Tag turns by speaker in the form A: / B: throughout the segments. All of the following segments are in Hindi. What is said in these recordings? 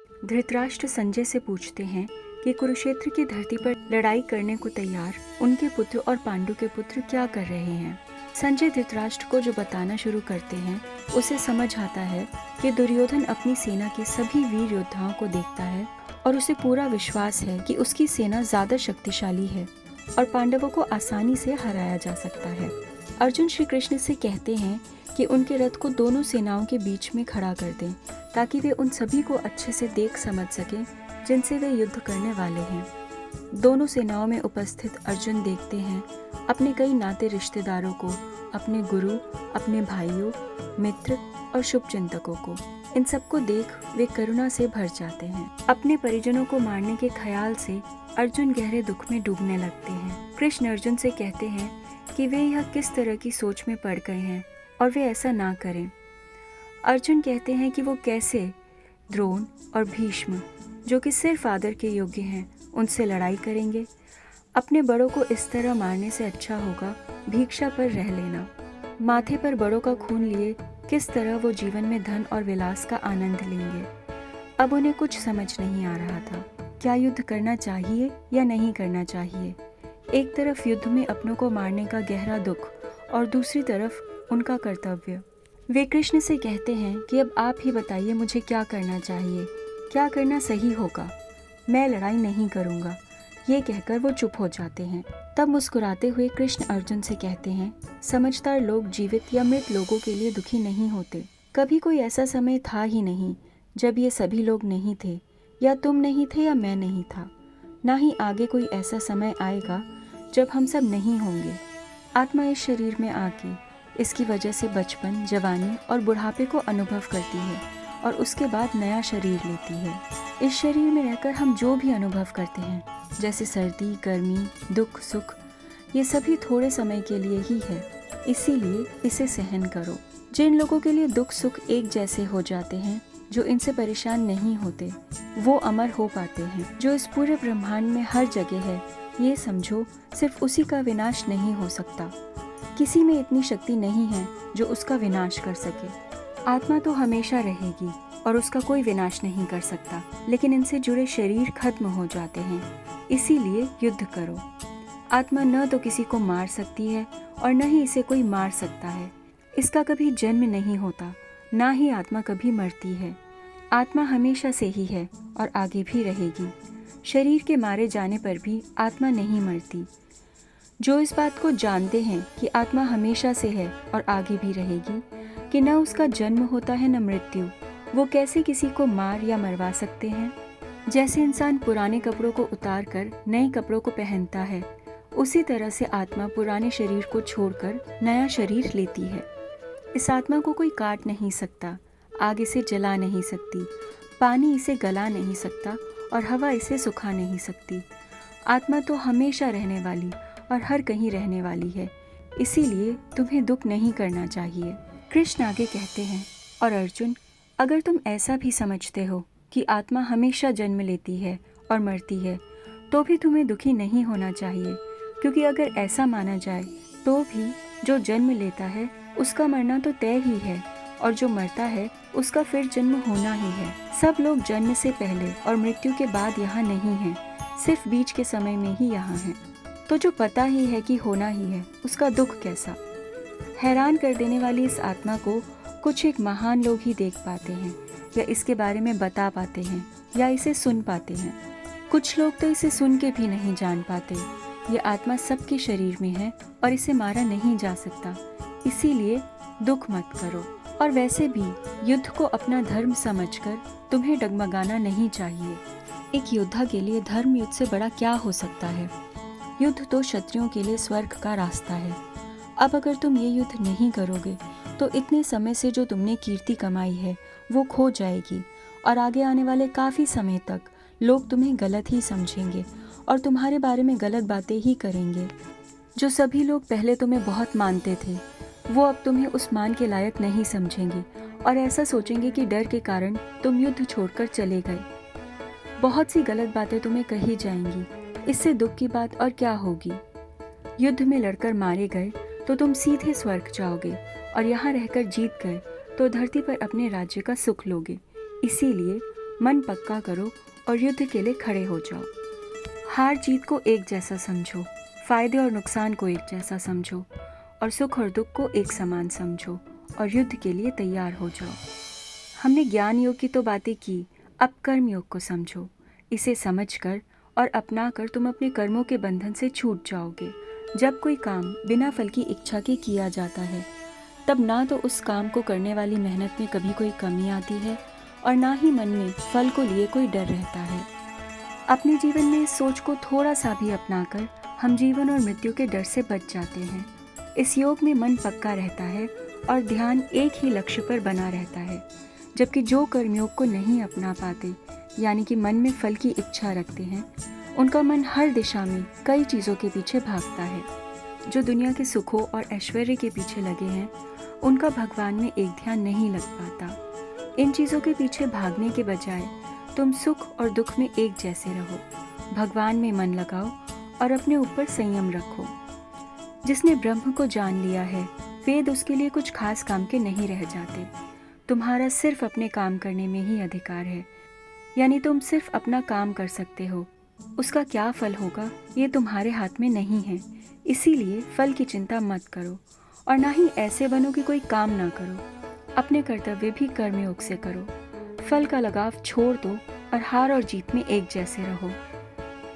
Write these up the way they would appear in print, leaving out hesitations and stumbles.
A: धृतराष्ट्र संजय से पूछते हैं कि कुरुक्षेत्र की धरती पर लड़ाई करने को तैयार उनके पुत्र और पांडु के पुत्र क्या कर रहे हैं। संजय धृतराष्ट्र को जो बताना शुरू करते हैं उसे समझ आता है कि दुर्योधन अपनी सेना के सभी वीर योद्धाओं को देखता है और उसे पूरा विश्वास है कि उसकी सेना ज्यादा शक्तिशाली है और पांडवों को आसानी से हराया जा सकता है। अर्जुन श्री कृष्ण से कहते हैं कि उनके रथ को दोनों सेनाओं के बीच में खड़ा कर दें ताकि वे उन सभी को अच्छे से देख समझ सकें जिनसे वे युद्ध करने वाले हैं। दोनों सेनाओं में उपस्थित अर्जुन देखते हैं अपने कई नाते रिश्तेदारों को, अपने गुरु, अपने भाइयों, मित्र और शुभचिंतकों को। इन सबको देख वे करुणा से भर जाते हैं। अपने परिजनों को मारने के ख्याल से अर्जुन गहरे दुख में डूबने लगते हैं। कृष्ण अर्जुन से कहते हैं कि वे यह किस तरह की सोच में पड़ गए हैं और वे ऐसा ना करें। अर्जुन कहते हैं कि वो कैसे द्रोण और भीष्म, जो कि सिर्फ आदर के योग्य हैं, उनसे लड़ाई करेंगे। अपने बड़ों को इस तरह मारने से अच्छा होगा भिक्षा पर रह लेना। माथे पर बड़ों का खून लिए किस तरह वो जीवन में धन और विलास का आनंद लेंगे। अब उन्हें कुछ समझ नहीं आ रहा था, क्या युद्ध करना चाहिए या नहीं करना चाहिए। एक तरफ युद्ध में अपनों को मारने का गहरा दुख और दूसरी तरफ उनका कर्तव्य। वे कृष्ण से कहते हैं कि अब आप ही बताइए मुझे क्या करना चाहिए, क्या करना सही होगा। मैं लड़ाई नहीं करूँगा, ये कहकर वो चुप हो जाते हैं। तब मुस्कुराते हुए कृष्ण अर्जुन से कहते हैं, समझदार लोग जीवित या मृत लोगों के लिए दुखी नहीं होते। कभी कोई ऐसा समय था ही नहीं जब ये सभी लोग नहीं थे, या तुम नहीं थे या मैं नहीं था। ना ही आगे कोई ऐसा समय आएगा जब हम सब नहीं होंगे। आत्मा इस शरीर में आके इसकी वजह से बचपन, जवानी और बुढ़ापे को अनुभव करती है और उसके बाद नया शरीर लेती है। इस शरीर में रहकर हम जो भी अनुभव करते हैं, जैसे सर्दी, गर्मी, दुख, सुख, ये सभी थोड़े समय के लिए ही है, इसीलिए इसे सहन करो। जिन लोगों के लिए दुख सुख एक जैसे हो जाते हैं, जो इनसे परेशान नहीं होते, वो अमर हो पाते हैं। जो इस पूरे ब्रह्मांड में हर जगह है, ये समझो सिर्फ उसी का विनाश नहीं हो सकता। किसी में इतनी शक्ति नहीं है जो उसका विनाश कर सके। आत्मा तो हमेशा रहेगी और उसका कोई विनाश नहीं कर सकता, लेकिन इनसे जुड़े शरीर खत्म हो जाते हैं, इसीलिए युद्ध करो। आत्मा न तो किसी को मार सकती है और न ही इसे कोई मार सकता है। इसका कभी जन्म नहीं होता, ना ही आत्मा कभी मरती है। आत्मा हमेशा से ही है और आगे भी रहेगी। शरीर के मारे जाने पर भी आत्मा नहीं मरती। जो इस बात को जानते हैं कि आत्मा हमेशा से है और आगे भी रहेगी, कि न उसका जन्म होता है न मृत्यु, वो कैसे किसी को मार या मरवा सकते हैं। जैसे इंसान पुराने कपड़ों को उतार कर नए कपड़ों को पहनता है, उसी तरह से आत्मा पुराने शरीर को छोड़कर नया शरीर लेती है। इस आत्मा को कोई काट नहीं सकता, आग इसे जला नहीं सकती, पानी इसे गला नहीं सकता और हवा इसे सुखा नहीं सकती। आत्मा तो हमेशा रहने वाली और हर कहीं रहने वाली है, इसीलिए तुम्हें दुख नहीं करना चाहिए। कृष्ण आगे कहते हैं, और अर्जुन, अगर तुम ऐसा भी समझते हो कि आत्मा हमेशा जन्म लेती है और मरती है, तो भी तुम्हें दुखी नहीं होना चाहिए, क्योंकि अगर ऐसा माना जाए तो भी जो जन्म लेता है उसका मरना तो तय ही है, और जो मरता है उसका फिर जन्म होना ही है। सब लोग जन्म से पहले और मृत्यु के बाद यहाँ नहीं हैं, सिर्फ बीच के समय में ही यहाँ हैं। तो जो पता ही है कि होना ही है, उसका दुख कैसा। हैरान कर देने वाली इस आत्मा को कुछ एक महान लोग ही देख पाते हैं, या इसके बारे में बता पाते हैं, या इसे सुन पाते हैं। कुछ लोग तो इसे सुन के भी नहीं जान पाते। ये आत्मा सबके शरीर में है और इसे मारा नहीं जा सकता, इसीलिए दुख मत करो। और वैसे भी युद्ध को अपना धर्म समझकर तुम्हें डगमगाना नहीं चाहिए। एक योद्धा के लिए धर्म युद्ध से बड़ा क्या हो सकता है। युद्ध तो क्षत्रियों के लिए स्वर्ग का रास्ता है। अब अगर तुम ये युद्ध नहीं करोगे तो इतने समय से जो तुमने कीर्ति कमाई है वो खो जाएगी, और आगे आने वाले काफ़ी समय तक लोग तुम्हें गलत ही समझेंगे और तुम्हारे बारे में गलत बातें ही करेंगे। जो सभी लोग पहले तुम्हें बहुत मानते थे, वो अब तुम्हें उस मान के लायक नहीं समझेंगे और ऐसा सोचेंगे कि डर के कारण तुम युद्ध छोड़कर चले गए। बहुत सी गलत बातें तुम्हें कही जाएंगी, इससे दुख की बात और क्या होगी। युद्ध में लड़कर मारे गए तो तुम सीधे स्वर्ग जाओगे, और यहाँ रहकर जीत गए तो धरती पर अपने राज्य का सुख लोगे। इसीलिए मन पक्का करो और युद्ध के लिए खड़े हो जाओ। हार जीत को एक जैसा समझो, फायदे और नुकसान को एक जैसा समझो और सुख और दुख को एक समान समझो और युद्ध के लिए तैयार हो जाओ। हमने ज्ञान योग की तो बातें की, अब कर्म योग को समझो। इसे समझकर और अपनाकर तुम अपने कर्मों के बंधन से छूट जाओगे। जब कोई काम बिना फल की इच्छा के किया जाता है, तब ना तो उस काम को करने वाली मेहनत में कभी कोई कमी आती है और ना ही मन में फल को लिए कोई डर रहता है। अपने जीवन में इस सोच को थोड़ा सा भी अपनाकर हम जीवन और मृत्यु के डर से बच जाते हैं। इस योग में मन पक्का रहता है और ध्यान एक ही लक्ष्य पर बना रहता है। जबकि जो कर्मयोग को नहीं अपना पाते, यानी कि मन में फल की इच्छा रखते हैं, उनका मन हर दिशा में कई चीज़ों के पीछे भागता है। जो दुनिया के सुखों और ऐश्वर्य के पीछे लगे हैं, उनका भगवान में एक ध्यान नहीं लग पाता। इन चीज़ों के पीछे भागने के बजाय तुम सुख और दुख में एक जैसे रहो। भगवान में मन लगाओ और अपने ऊपर संयम रखो। जिसने ब्रह्म को जान लिया है, वेद उसके लिए कुछ खास काम के नहीं रह जाते। तुम्हारा सिर्फ अपने काम करने में ही अधिकार है, यानी तुम सिर्फ अपना काम कर सकते हो। उसका क्या फल होगा ये तुम्हारे हाथ में नहीं है। इसीलिए फल की चिंता मत करो और ना ही ऐसे बनो कि कोई काम ना करो। अपने कर्तव्य भी कर्मयोग से करो। फल का लगाव छोड़ दो और हार और जीत में एक जैसे रहो।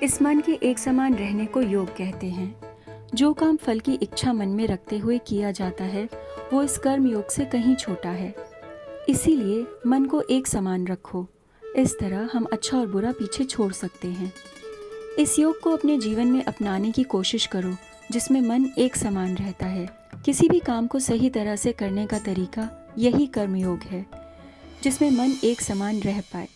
A: इस मन के एक समान रहने को योग कहते हैं। जो काम फल की इच्छा मन में रखते हुए किया जाता है, वो इस कर्म योग से कहीं छोटा है। इसीलिए मन को एक समान रखो। इस तरह हम अच्छा और बुरा पीछे छोड़ सकते हैं। इस योग को अपने जीवन में अपनाने की कोशिश करो, जिसमें मन एक समान रहता है। किसी भी काम को सही तरह से करने का तरीका यही कर्म योग है, जिसमें मन एक समान रह पाए।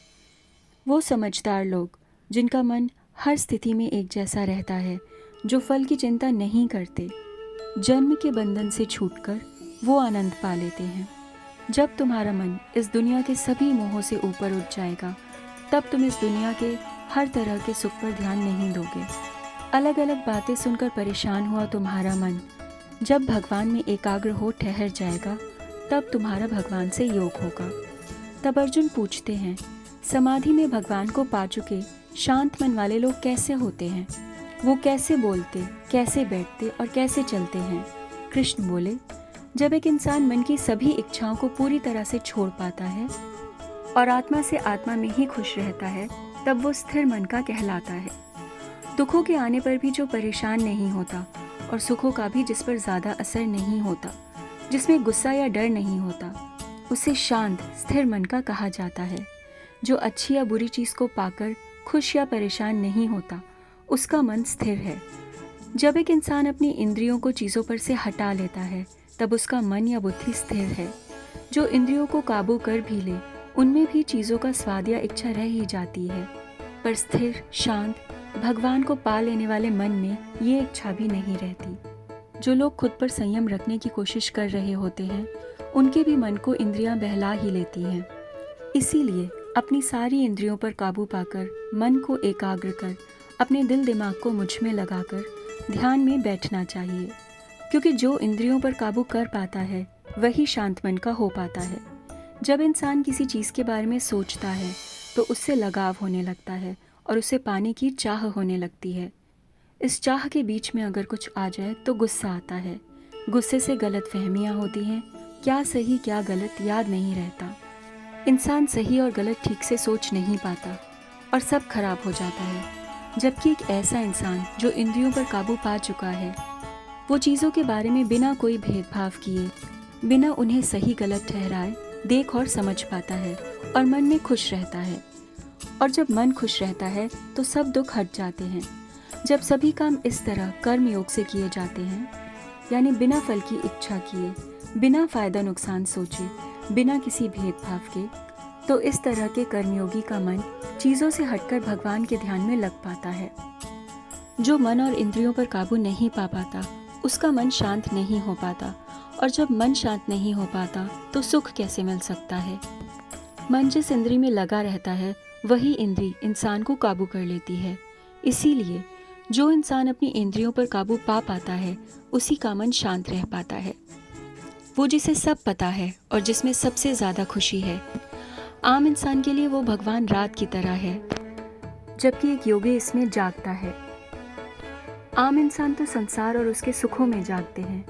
A: वो समझदार लोग जिनका मन हर स्थिति में एक जैसा रहता है, जो फल की चिंता नहीं करते, जन्म के बंधन से छूटकर वो आनंद पा लेते हैं। जब तुम्हारा मन इस दुनिया के सभी मोहों से ऊपर उठ जाएगा, तब तुम इस दुनिया के हर तरह के सुख पर ध्यान नहीं दोगे। अलग अलग बातें सुनकर परेशान हुआ तुम्हारा मन जब भगवान में एकाग्र हो ठहर जाएगा, तब तुम्हारा भगवान से योग होगा। तब अर्जुन पूछते हैं, समाधि में भगवान को पा चुके शांत मन वाले लोग कैसे होते हैं? वो कैसे बोलते, कैसे बैठते और कैसे चलते हैं? कृष्ण बोले, जब एक इंसान मन की सभी इच्छाओं को पूरी तरह से छोड़ पाता है और आत्मा से आत्मा में ही खुश रहता है, तब वो स्थिर मन का कहलाता है। दुखों के आने पर भी जो परेशान नहीं होता और सुखों का भी जिस पर ज़्यादा असर नहीं होता, जिसमें गुस्सा या डर नहीं होता, उसे शांत स्थिर मन का कहा जाता है। जो अच्छी या बुरी चीज़ को पाकर खुश या परेशान नहीं होता, उसका मन स्थिर है। जब एक इंसान अपनी इंद्रियों को चीज़ों पर से हटा लेता है, तब उसका मन या बुद्धि स्थिर है। जो इंद्रियों को काबू कर भी ले, उनमें भी चीज़ों का स्वाद या इच्छा रह ही जाती है। पर स्थिर, शांत, भगवान को पा लेने वाले मन में ये इच्छा भी नहीं रहती। जो लोग खुद पर संयम रखने की कोशिश कर रहे होते हैं, उनके भी मन को इंद्रियां बहला ही लेती हैं। इसीलिए अपनी सारी इंद्रियों पर काबू पाकर मन को एकाग्र कर अपने दिल दिमाग को मुझ में लगाकर ध्यान में बैठना चाहिए। क्योंकि जो इंद्रियों पर काबू कर पाता है, वही शांत मन का हो पाता है। जब इंसान किसी चीज़ के बारे में सोचता है, तो उससे लगाव होने लगता है और उसे पाने की चाह होने लगती है। इस चाह के बीच में अगर कुछ आ जाए तो गुस्सा आता है। गुस्से से गलत फहमियाँ होती हैं, क्या सही क्या गलत याद नहीं रहता। इंसान सही और गलत ठीक से सोच नहीं पाता और सब खराब हो जाता है। जबकि एक ऐसा इंसान जो इंद्रियों पर काबू पा चुका है, वो चीज़ों के बारे में बिना कोई भेदभाव किए, बिना उन्हें सही गलत ठहराए देख और समझ पाता है और मन में खुश रहता है। और जब मन खुश रहता है तो सब दुख हट जाते हैं। जब सभी काम इस तरह कर्म योग से किए जाते हैं, यानी बिना फल की इच्छा किए, बिना फायदा नुकसान सोचे, बिना किसी भेदभाव के, तो इस तरह के कर्मयोगी का मन चीज़ों से हटकर भगवान के ध्यान में लग पाता है। जो मन और इंद्रियों पर काबू नहीं पा पाता, उसका मन शांत नहीं हो पाता, और जब मन शांत नहीं हो पाता तो सुख कैसे मिल सकता है? मन जिस इंद्री में लगा रहता है, वही इंद्री इंसान को काबू कर लेती है। इसीलिए जो इंसान अपनी इंद्रियों पर काबू पा पाता है, उसी का मन शांत रह पाता है। वो जिसे सब पता है और जिसमें सबसे ज़्यादा खुशी है। आम इंसान के लिए वो भगवान रात की तरह है, जबकि एक योगी इसमें जागता है। आम इंसान तो संसार और उसके सुखों में जागते हैं,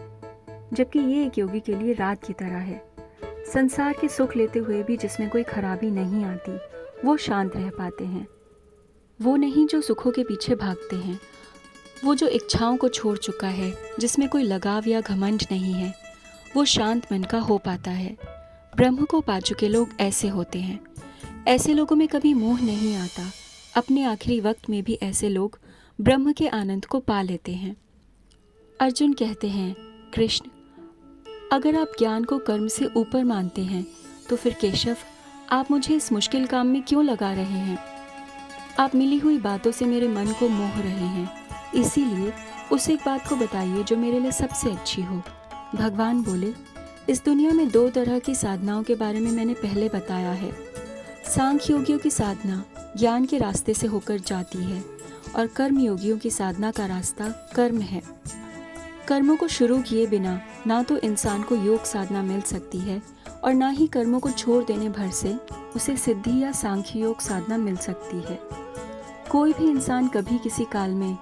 A: जबकि ये एक योगी के लिए रात की तरह है। संसार के सुख लेते हुए भी जिसमें कोई खराबी नहीं आती, वो शांत रह पाते हैं। वो नहीं जो सुखों के पीछे भागते हैं। वो जो इच्छाओं को छोड़ चुका है, जिसमें कोई लगाव या घमंड नहीं है, वो शांत मन का हो पाता है। ब्रह्म को पा चुके लोग ऐसे होते हैं। ऐसे लोगों में कभी मोह नहीं आता। अपने आखिरी वक्त में भी ऐसे लोग ब्रह्म के आनंद को पा लेते हैं। अर्जुन कहते हैं, कृष्ण, अगर आप ज्ञान को कर्म से ऊपर मानते हैं तो फिर केशव, आप मुझे इस मुश्किल काम में क्यों लगा रहे हैं? आप मिली हुई बातों से मेरे मन को मोह रहे हैं। इसीलिए उस एक बात को बताइए जो मेरे लिए सबसे अच्छी हो। भगवान बोले, इस दुनिया में 2 तरह की साधनाओं के बारे में मैंने पहले बताया है। सांख्य योगियों की साधना ज्ञान के रास्ते से होकर जाती है और कर्म योगियों की साधना का रास्ता कर्म है। कर्मों को शुरू किए बिना ना तो इंसान को योग साधना मिल सकती है और ना ही कर्मों को छोड़ देने भर से उसे सिद्धि या सांख्य योग साधना मिल सकती है। कोई भी इंसान कभी किसी काल में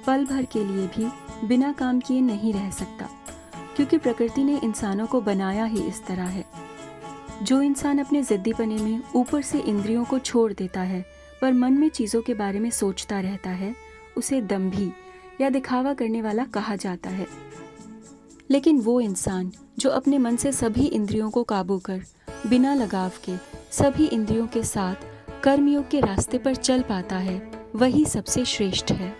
A: पल भर के लिए भी बिना काम किए नहीं रह सकता, क्योंकि प्रकृति ने इंसानों को बनाया ही इस तरह है। जो इंसान अपने जिद्दीपने में ऊपर से इंद्रियों को छोड़ देता है पर मन में चीज़ों के बारे में सोचता रहता है, उसे दंभी या दिखावा करने वाला कहा जाता है। लेकिन वो इंसान जो अपने मन से सभी इंद्रियों को काबू कर बिना लगाव के सभी इंद्रियों के साथ कर्मयोग के रास्ते पर चल पाता है, वही सबसे श्रेष्ठ है।